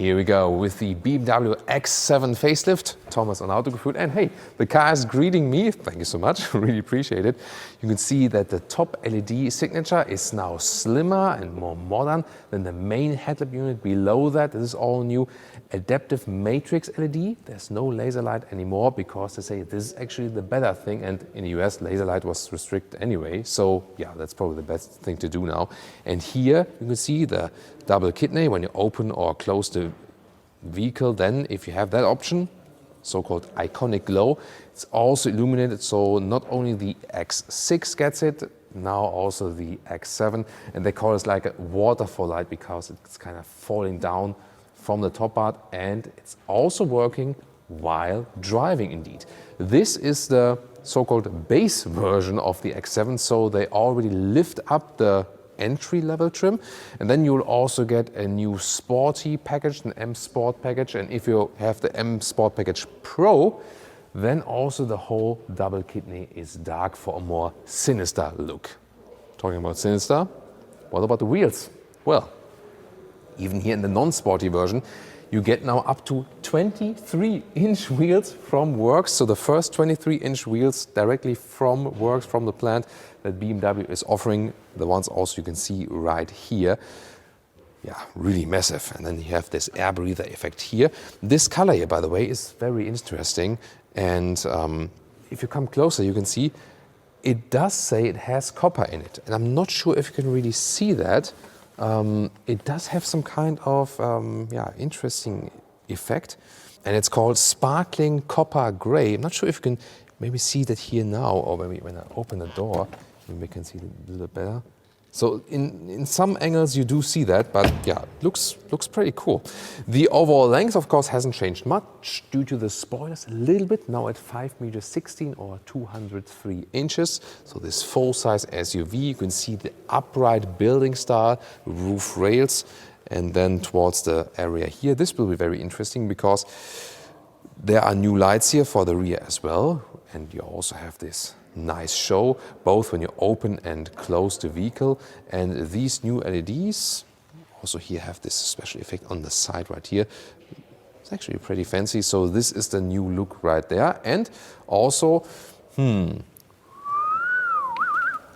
Here we go with the Bmw X7 facelift. Thomas on Autogefühl. And hey, the car is greeting me. Thank you so much. Really appreciate it. You can see that the top LED signature is now slimmer and more modern than the main headlamp unit below that. This is all new adaptive matrix LED. There's no laser light anymore because they say this is actually the better thing. And in the US, laser light was restricted anyway. So yeah, that's probably the best thing to do now. And here you can see the double kidney when you open or close the vehicle. Then if you have that option, so-called iconic glow, it's also illuminated. So not only the X6 gets it, now also the X7. And they call it like a waterfall light because it's kind of falling down from the top part, and it's also working while driving indeed. This is the so-called base version of the X7, so they already lift up the entry-level trim, and then you'll also get a new sporty package, an M Sport package, and if you have the M Sport package Pro, then also the whole double kidney is dark for a more sinister look. Talking about sinister, what about the wheels? Well, even here in the non-sporty version, you get now up to 23-inch wheels from Works. So the first 23-inch wheels directly from Works, from the plant that BMW is offering. The ones also you can see right here. Yeah, really massive. And then you have this air breather effect here. This color here, by the way, is very interesting. And if you come closer, you can see it does say it has copper in it. And I'm not sure if you can really see that. It does have some kind of interesting effect, and it's called sparkling copper gray. I'm not sure if you can maybe see that here now, or maybe when I open the door, maybe we can see it a little better. So in some angles you do see that, but yeah, it looks pretty cool. The overall length, of course, hasn't changed much due to the spoilers a little bit, now at 5 meters 16 or 203 inches. So this full-size SUV, you can see the upright building style, roof rails, and then towards the area here. This will be very interesting because there are new lights here for the rear as well, and you also have this nice show, both when you open and close the vehicle. And these new LEDs, also here have this special effect on the side right here. It's actually pretty fancy. So this is the new look right there. And also,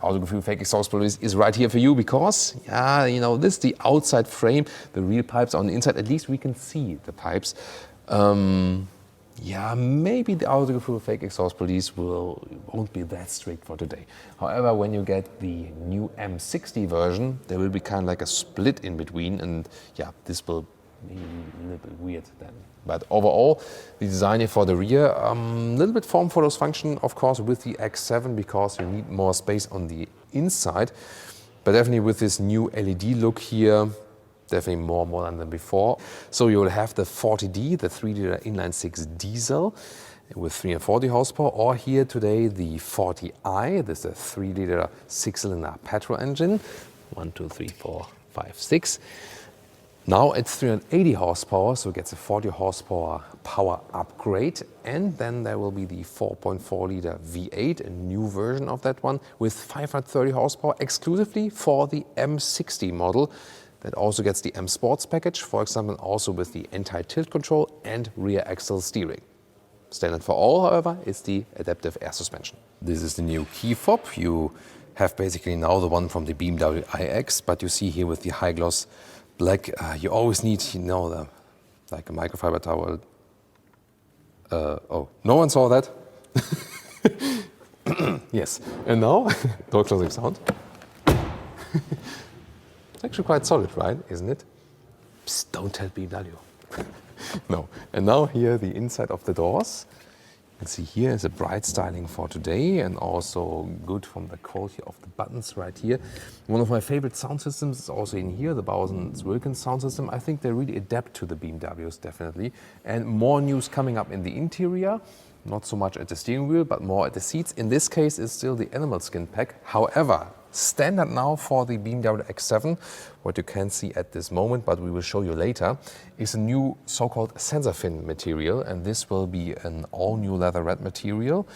Autogefühl fake exhaust police is right here for you because, yeah, you know, this is the outside frame. The real pipes are on the inside. At least we can see the pipes. Yeah, maybe the Autogefühl fake exhaust police won't be that strict for today. However, when you get the new M60 version, there will be kind of like a split in between, and yeah, this will be a little bit weird then. But overall, the design here for the rear, a little bit form follows function, of course, with the X7 because you need more space on the inside. But definitely with this new LED look here, definitely more modern than before. So you will have the 40D, the 3-liter inline-six diesel with 340 horsepower, or here today the 40i, this is a 3-liter 6-cylinder petrol engine. 1, 2, 3, 4, 5, 6. Now it's 380 horsepower, so it gets a 40 horsepower power upgrade. And then there will be the 4.4-liter V8, a new version of that one, with 530 horsepower exclusively for the M60 model. That also gets the M Sports package, for example, also with the anti-tilt control and rear axle steering. Standard for all, however, is the adaptive air suspension. This is the new key fob. You have basically now the one from the BMW iX, but you see here with the high gloss black, you always need, you know, like a microfiber towel. Oh, no one saw that? Yes, and now, door closing sound. It's actually quite solid, right? Isn't it? Psst, don't tell BMW. No. And now here the inside of the doors. You can see here is a bright styling for today and also good from the quality of the buttons right here. One of my favorite sound systems is also in here, the Bowers & Wilkins sound system. I think they really adapt to the BMWs, definitely. And more news coming up in the interior. Not so much at the steering wheel, but more at the seats. In this case, it's still the animal skin pack. However, standard now for the BMW X7, what you can't see at this moment, but we will show you later, is a new so-called sensor fin material, and this will be an all-new leather red material,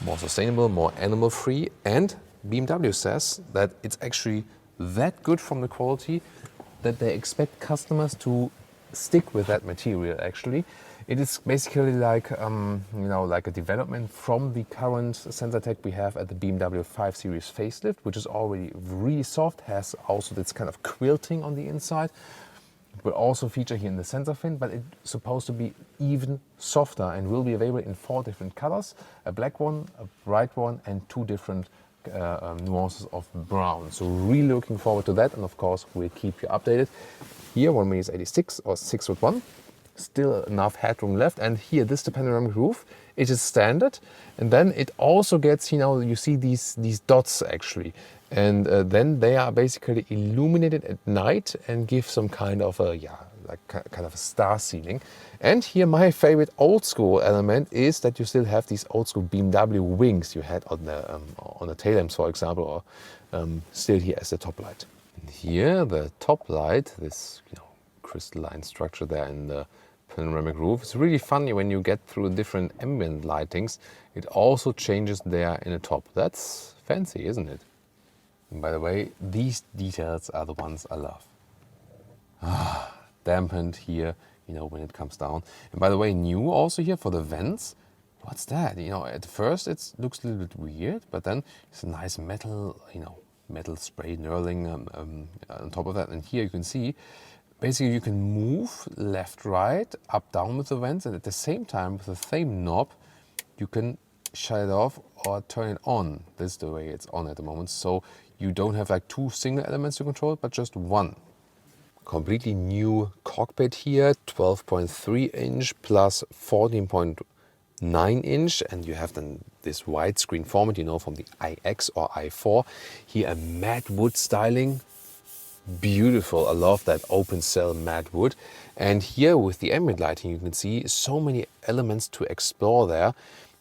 more sustainable, more animal-free, and BMW says that it's actually that good from the quality that they expect customers to stick with that material actually. It is basically like, like a development from the current sensor tech we have at the BMW 5 Series facelift, which is already really soft, has also this kind of quilting on the inside. It will also feature here in the sensor fin, but it's supposed to be even softer and will be available in 4 different colors, a black one, a bright one, and 2 different nuances of brown. So really looking forward to that, and of course we'll keep you updated. Here 1m86 or 6'1". Still enough headroom left, and here this is the panoramic roof. It is standard, and then it also gets, you see these dots actually, and then they are basically illuminated at night and give some kind of a kind of a star ceiling. And here my favorite old school element is that you still have these old school BMW wings you had on the tail lamps, for example, or still here as the top light. And here the top light, this crystalline structure there in the panoramic roof. It's really funny when you get through different ambient lightings. It also changes there in the top. That's fancy, isn't it? And by the way, these details are the ones I love. Dampened here, when it comes down. And by the way, new also here for the vents. What's that? At first it looks a little bit weird, but then it's a nice metal, metal spray knurling on top of that. And here you can see, basically you can move left, right, up, down with the vents, and at the same time with the same knob you can shut it off or turn it on. This is the way it's on at the moment. So you don't have like 2 single elements to control, but just one. Completely new cockpit here, 12.3 inch plus 14.9 inch, and you have then this widescreen format, from the iX or i4. Here a matte wood styling. Beautiful. I love that open cell matte wood. And here with the ambient lighting you can see so many elements to explore there.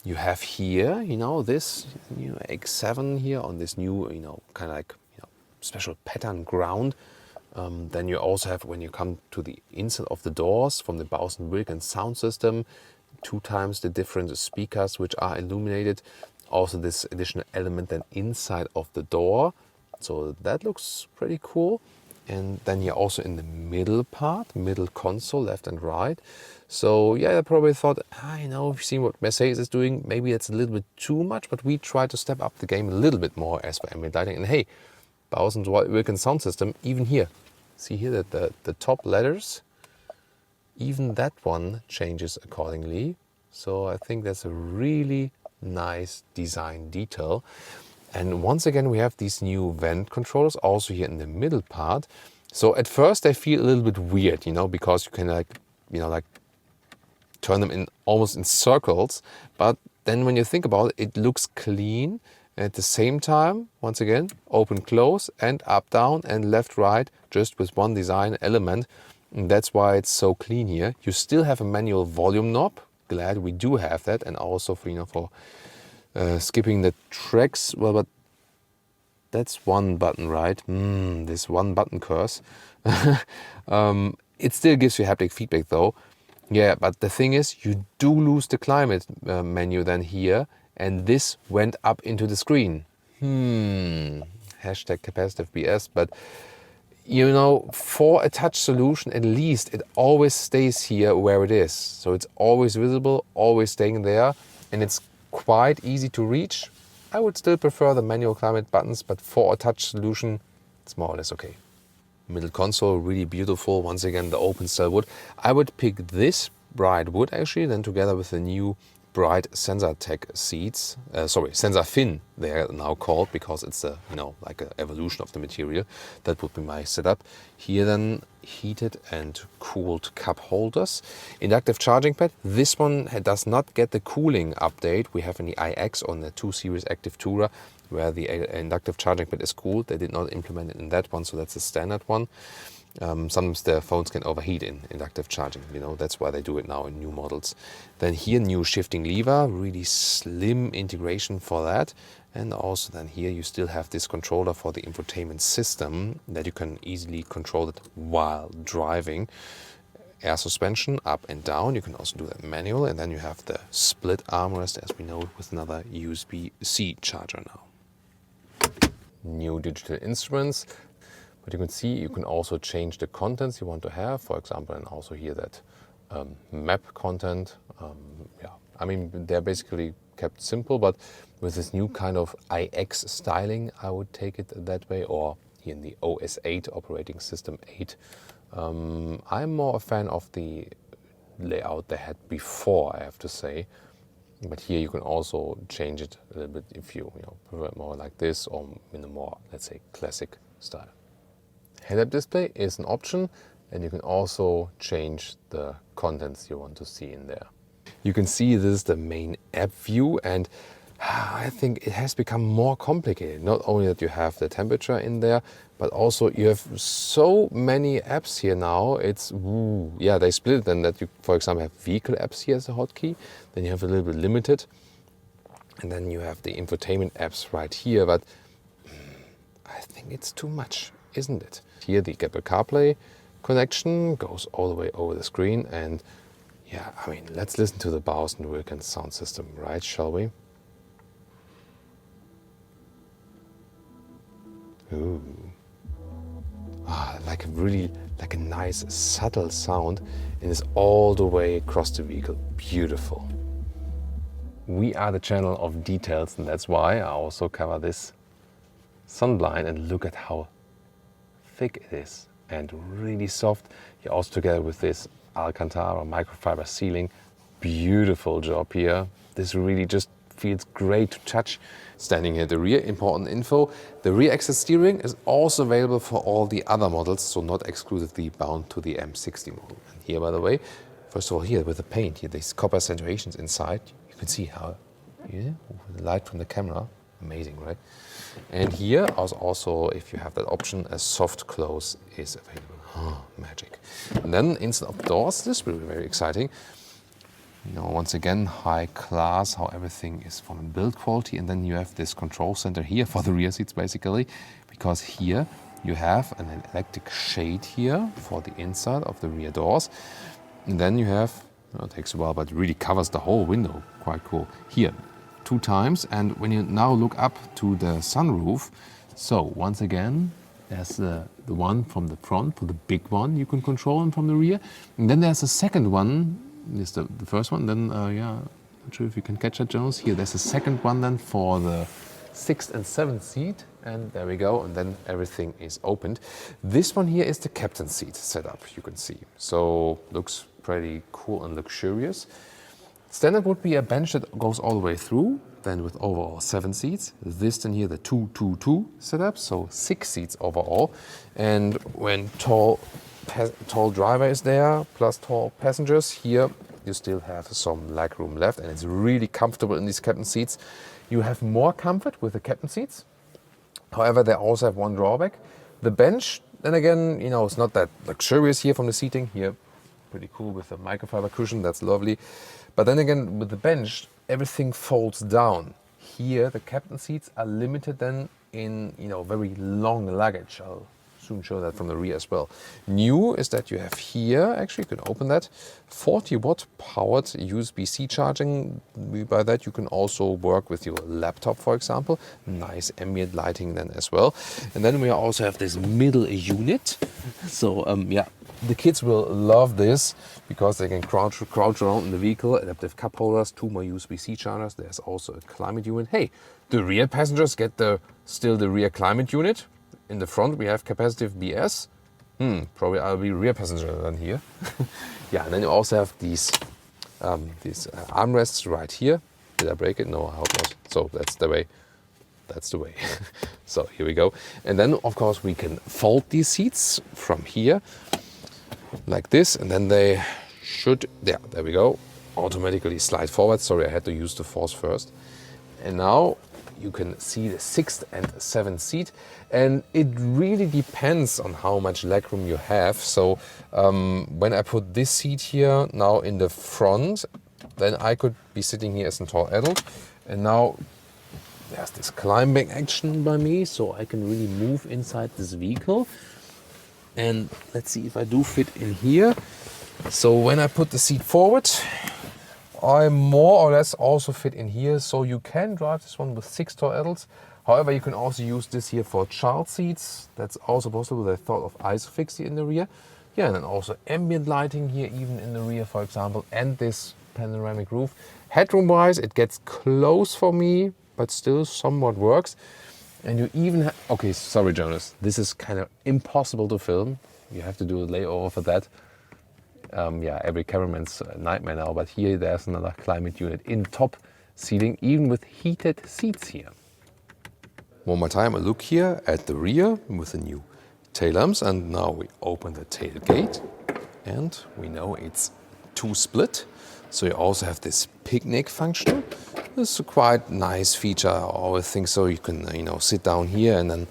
You have here, this new X7 here on this new, kind of like, special pattern ground. Then you also have, when you come to the inside of the doors, from the Bose & Wilkins sound system, 2 times the different speakers which are illuminated. Also this additional element then inside of the door. So that looks pretty cool. And then you're also in the middle part, middle console, left and right. So yeah, I probably thought, you've seen what Mercedes is doing. Maybe that's a little bit too much, but we try to step up the game a little bit more as for ambient lighting. And hey, Bose & Wilkins sound system, even here. See here that the top letters, even that one changes accordingly. So I think that's a really nice design detail. And once again, we have these new vent controllers also here in the middle part. So at first they feel a little bit weird, because you can like turn them in almost in circles. But then when you think about it, it looks clean. And at the same time, once again, open, close, and up, down, and left, right, just with one design element. And that's why it's so clean here. You still have a manual volume knob. Glad we do have that. And also for skipping the tracks, well, but that's one button, right? This one button curse. It still gives you haptic feedback though. Yeah, but the thing is, you do lose the climate menu then here, and this went up into the screen. Hashtag capacitive BS, but for a touch solution, at least it always stays here where it is. So it's always visible, always staying there, and it's quite easy to reach. I would still prefer the manual climate buttons, but for a touch solution, it's more or less okay. Middle console, really beautiful. Once again, the open cell wood. I would pick this bright wood actually, then together with the new bright sensor tech seats, sensor fin they're now called, because it's a like an evolution of the material. That would be my setup. Here then heated and cooled cup holders, inductive charging pad. This one does not get the cooling update we have in the iX on the 2 Series Active Tourer, where the inductive charging pad is cooled. They did not implement it in that one, so that's a standard one. Sometimes the phones can overheat in inductive charging, that's why they do it now in new models. Then here, new shifting lever, really slim integration for that. And also then here you still have this controller for the infotainment system that you can easily control it while driving. Air suspension up and down, you can also do that manual. And then you have the split armrest, as we know, with another USB-C charger now. New digital instruments. But you can see you can also change the contents you want to have, for example, and also here that map content. Yeah, I mean, they're basically kept simple, but with this new kind of iX styling, I would take it that way, or here in the OS 8, operating system 8. I'm more a fan of the layout they had before, I have to say. But here you can also change it a little bit if you prefer it more like this or in a more, let's say, classic style. Head-up display is an option, and you can also change the contents you want to see in there. You can see this is the main app view, and I think it has become more complicated. Not only that you have the temperature in there, but also you have so many apps here now. It's, yeah, they split it then that you, for example, have vehicle apps here as a hotkey. Then you have a little bit limited. And then you have the infotainment apps right here. But I think it's too much, isn't it? Here the Apple CarPlay connection goes all the way over the screen. And yeah, I mean, let's listen to the Bose & Wilkins sound system, right, shall we? Ooh. Like a nice subtle sound, and it's all the way across the vehicle. Beautiful. We are the channel of details, and that's why I also cover this sunblind, and look at how thick it is and really soft. Here also together with this Alcantara microfiber sealing. Beautiful job here. This really just feels great to touch. Standing here at the rear, important info. The rear access steering is also available for all the other models, so not exclusively bound to the M60 model. And here, by the way, first of all, here with the paint, here these copper accentuations inside, you can see how, yeah, the light from the camera, amazing, right? And here also, if you have that option, a soft close is available. Oh, magic. And then inside of doors, this will be very exciting. Once again, high class, how everything is from a build quality. And then you have this control center here for the rear seats, basically, because here you have an electric shade here for the inside of the rear doors. And then you have, it takes a while, but it really covers the whole window. Quite cool. Here, 2 times. And when you now look up to the sunroof, so once again, there's the one from the front, for the big one you can control, and from the rear. And then there's a second one. This is the first one, then, yeah, not sure if you can catch that, Jones. Here, there's a second one then for the 6th and 7th seat, and there we go, and then everything is opened. This one here is the captain's seat setup, you can see. So, looks pretty cool and luxurious. Standard would be a bench that goes all the way through, then with overall 7 seats. This then here, the 2-2-2 setup, so 6 seats overall. And when tall driver is there, plus tall passengers. Here you still have some legroom left, and it's really comfortable in these captain seats. You have more comfort with the captain seats. However, they also have one drawback. The bench, then again, it's not that luxurious here from the seating. Here, pretty cool with the microfiber cushion, that's lovely. But then again, with the bench, everything folds down. Here, the captain seats are limited then in, very long luggage. I'll soon show that from the rear as well. New is that you have here, actually you can open that, 40 watt powered USB-C charging. By that you can also work with your laptop, for example. Nice ambient lighting then as well. And then we also have this middle unit. So yeah, the kids will love this because they can crouch around in the vehicle. Adaptive cup holders, 2 more USB-C chargers. There's also a climate unit. Hey, the rear passengers get still the rear climate unit. In the front we have capacitive BS. Probably I'll be rear passenger than here. Yeah, and then you also have these armrests right here. Did I break it? No, I hope not. So that's the way. That's the way. So here we go. And then of course we can fold these seats from here like this, and then they should, yeah, there we go, automatically slide forward. Sorry, I had to use the force first. And now you can see the 6th and 7th seat, and it really depends on how much legroom you have. So when I put this seat here now in the front, then I could be sitting here as a tall adult, and now there's this climbing action by me, so I can really move inside this vehicle. And let's see if I do fit in here. So when I put the seat forward, I more or less also fit in here, so you can drive this one with 6 tall adults. However, you can also use this here for child seats. That's also possible. They thought of ISOFIX here in the rear. Yeah, and then also ambient lighting here, even in the rear, for example, and this panoramic roof. Headroom-wise, it gets close for me, but still somewhat works. And you even okay, sorry, Jonas, this is kind of impossible to film. You have to do a layover for that. Yeah, every cameraman's nightmare now, but here there's another climate unit in top seating, even with heated seats here. One more time, a look here at the rear with the new tail lamps, and now we open the tailgate, and we know it's two split. So you also have this picnic function. This is a quite nice feature. I always think so. You can sit down here and then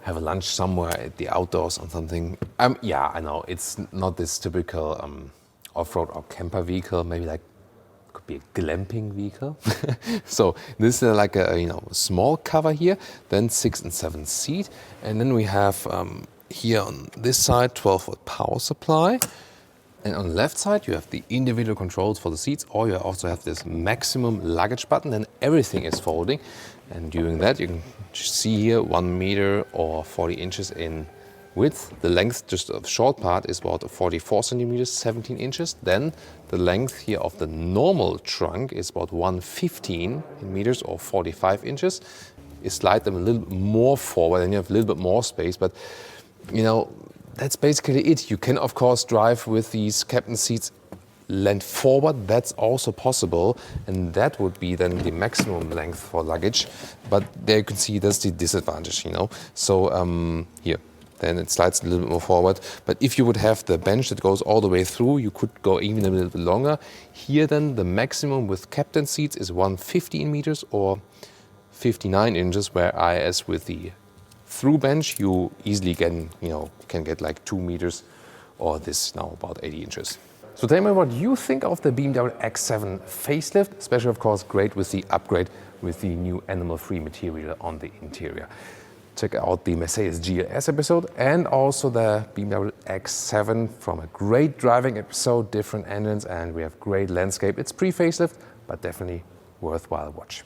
have a lunch somewhere at the outdoors or something. Yeah, I know it's not this typical off-road or camper vehicle. Maybe like could be a glamping vehicle. So this is like a small cover here, then 6 and 7 seat, and then we have here on this side 12-volt power supply. And on the left side, you have the individual controls for the seats, or you also have this maximum luggage button, and everything is folding. And doing that, you can see here 1 meter or 40 inches in width. The length, just of the short part, is about 44 centimeters, 17 inches. Then the length here of the normal trunk is about 115 meters or 45 inches. You slide them a little bit more forward, and you have a little bit more space, but that's basically it. You can, of course, drive with these captain seats leaned forward. That's also possible, and that would be then the maximum length for luggage. But there you can see that's the disadvantage, So here, then it slides a little bit more forward. But if you would have the bench that goes all the way through, you could go even a little bit longer. Here then, the maximum with captain seats is 115 meters or 59 inches, whereas with the through bench, you easily can get like 2 meters, or this now about 80 inches. So tell me what you think of the BMW X7 facelift, especially of course great with the upgrade with the new animal-free material on the interior. Check out the Mercedes GLS episode and also the BMW X7 from a great driving episode, different engines, and we have great landscape. It's pre-facelift, but definitely worthwhile watch.